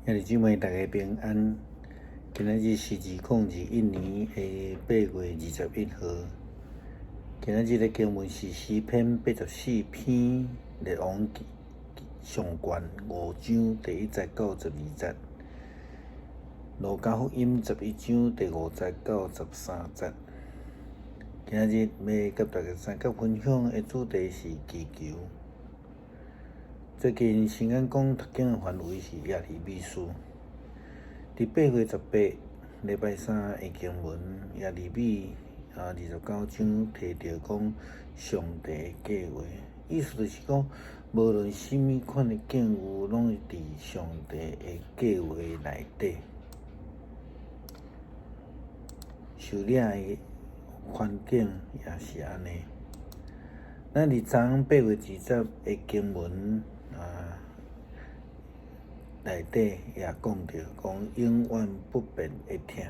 兄弟姊妹，大家平安。今仔日是2021年的8月21号。今仔日的经文是诗篇84篇列王上卷5章第1节到12节，路加福音11章第5节到13节。今仔日要甲大家三角分享的主题是祈求。最近新安讲读经的范围是耶利米书。伫8月18礼拜三的经文，耶利米29章提到讲上帝的计划，意思就是讲，无论什么款的境遇，拢是伫上帝的计划内底。受领的环境也是安尼。咱伫昨昏8月20的经文内底也讲到，讲永远不变的疼。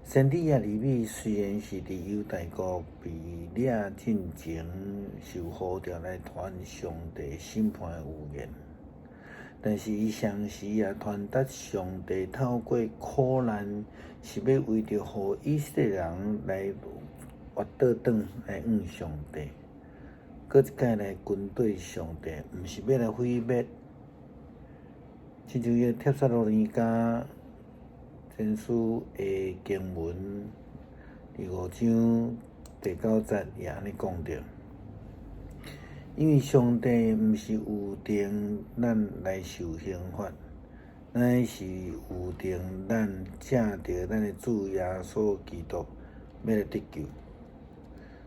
先知耶利米虽然是伫犹大国被掠进前，受呼召来传上帝审判的预言，但是伊同时也传达上帝透过苦难，是要为着互以色列人来活倒转来上帝，搁一摆来跟对上帝，毋是要来毁灭。亲像迄帖撒罗尼迦前书的经文第5章第9节也安尼讲着，因为上帝毋是有定咱来受刑罚，乃是有定咱借着咱的主耶稣基督要来得救。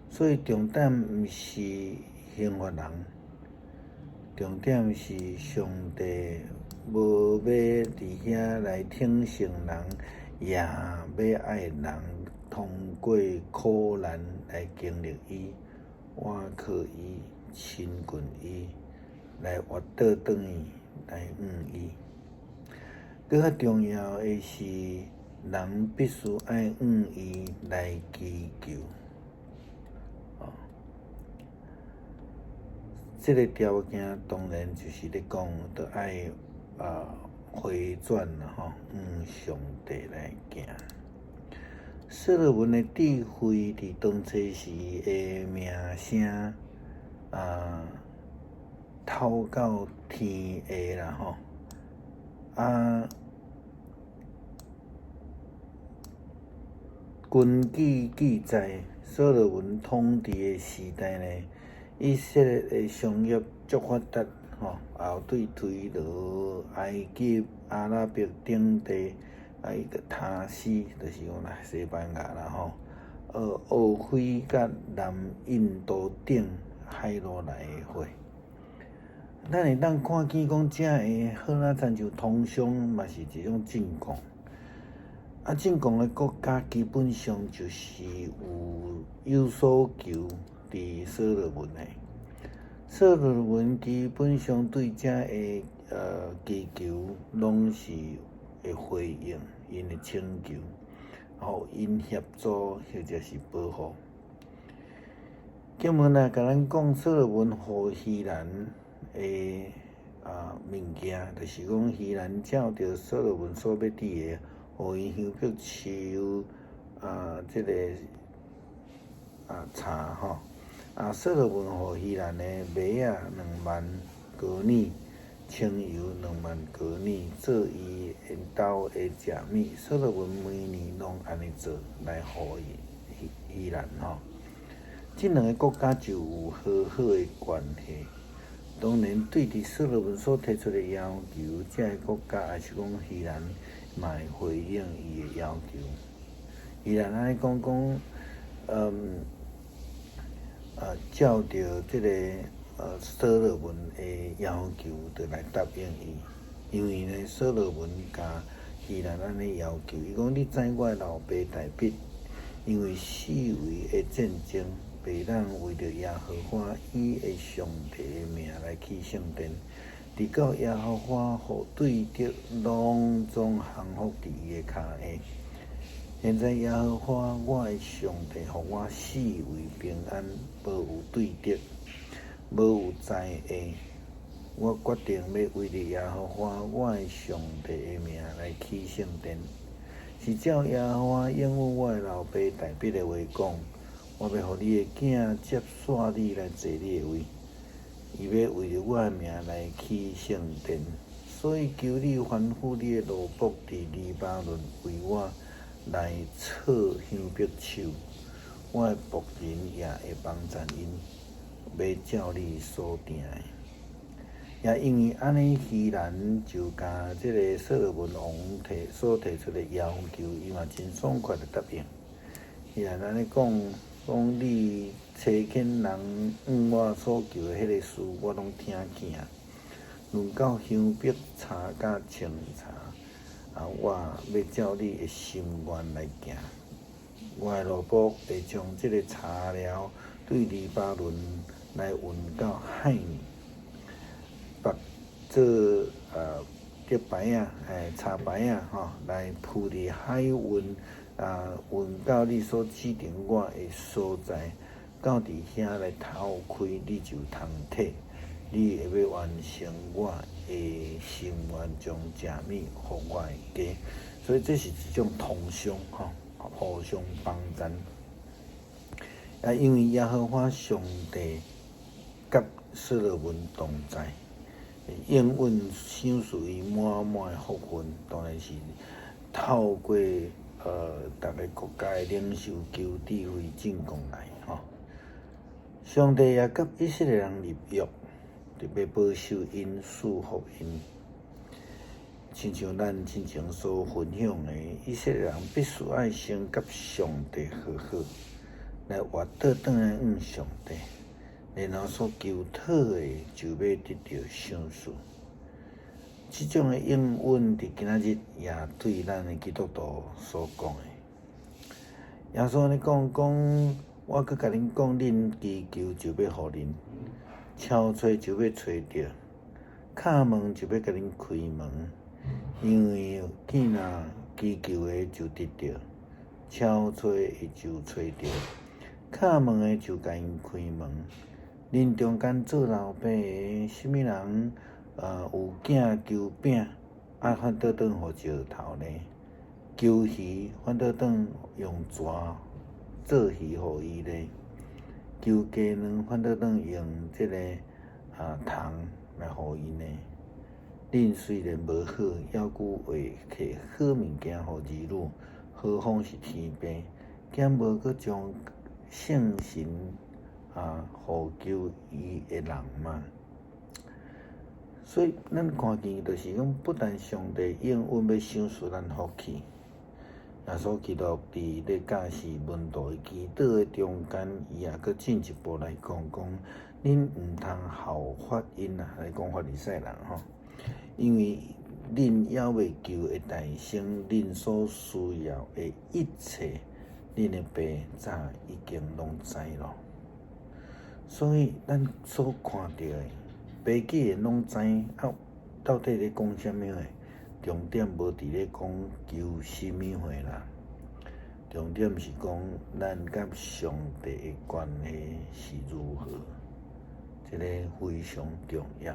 所以重点毋是刑罚人，重点是上帝无要伫遐来挺胜人，也要爱人通过苦难来经历伊，倚靠伊，亲近伊，来活倒转伊，来伊。搁较重要的是，人必须爱伊来祈求。这个条件当然就是咧讲，着爱回转啦，上帝来行。所罗门的智慧伫当初时的名声透到天下啦，根据记载，所罗门统治的时代呢，以色列的商业足发达，后对推罗、埃及、阿拉伯等地，伊个塔斯，就是讲西班牙啦，欧非甲南印度等海路来的货，咱会当看见讲，这个好哪亲像通商，嘛是一种进贡。进贡的国家基本上就是有所求伫所罗门的。所罗门基本上对这个祈求，拢是会回应因的请求，互因协助或者是保护。经文甲咱讲，所罗门互希兰的物件，就是讲希兰照着所罗门所要伫的，互因香柏树这个茶所罗门互希兰的麦2万哥尼，清油2万哥尼，做伊因兜的食米。所罗门每年拢安尼做，来互希兰这两个国家就有好好的关系。当然，对伫所罗门所提出的要求，这个国家也是讲希兰嘛会回应伊的要求。希兰安尼讲，照着这个所罗门的要求，就来答应伊。因为呢，所罗门甲希兰安尼要求，伊讲：你知我的老爸大毕，因为四围的战争，被人为着耶和华伊的上帝的名来起圣殿，直到耶和华互对敌拢总降服伫伊的骹下。现在耶和华我的上帝，互我四围平安，无有对敌，无有灾厄，我决定要为着耶和华我的上帝的名来起圣殿，是照耶和华应允我的老爸大笔的话讲，我要互你的囝接续你来坐你的位，伊要为着我的名来起圣殿，所以求你吩咐你的奴仆伫黎巴嫩为我来插香柏树，我的仆人也会帮赞因，要照你所定的。也因为安尼，希兰就甲即个所罗门王提出的要求，伊嘛真爽快的答应。希兰安尼讲你找见人我所求的迄个事，我拢听见。论到香柏茶甲青茶，我要照你的心愿来行。我的奴仆会将即个茶寮对黎巴嫩来运到海面。把做竹牌茶牌来铺伫海运运到你所指定我的所在，到伫遐来头开，你就通摕。你会要完成我的心愿，将食物互我的家，所以这是一种同乡互相帮赞。因为耶和华上帝甲所罗门同在。应允赏赐伊满满的福分，当然是透过逐个国家的领袖求智慧进贡来上帝也甲以色列人立约，特别保守因、祝福因。亲像咱之前所分享的，以色列人必须爱先甲上帝和好，来活倒转来上帝。然后所求讨的就要得到赏赐。这种的应允，伫今仔日也对咱的基督徒所讲的。耶稣安尼讲，我佮甲恁讲，恁祈求就要互恁，敲吹就要吹着，敲门就要甲恁开门。因为既然祈求的就得着，敲吹的就吹着，敲门的就甲因开门。恁中间做老爸的，什么人有囝求饼，反倒转互石头呢？求鱼反倒转用蛇做鱼互伊呢？求鸡卵反倒转用这个虫来互伊呢？恁虽然无好，要顾会摕好物件互儿女，何况是天父，竟无阁将圣神互求伊的人嘛。所以咱看见就是讲，不但上帝应允要赏赐咱福气，耶稣基督伫咧教示门徒的祈祷的中间，伊也阁进一步来讲，恁毋通效法因来讲法利赛人因为恁要要求的大成，恁所需要的一切，恁的爸早已经拢知咯。所以咱所看到的，爸既然拢知，到底咧讲什么话？重点无伫咧讲求什么话啦，重点是讲咱甲上帝的关系是如何，这个非常重要。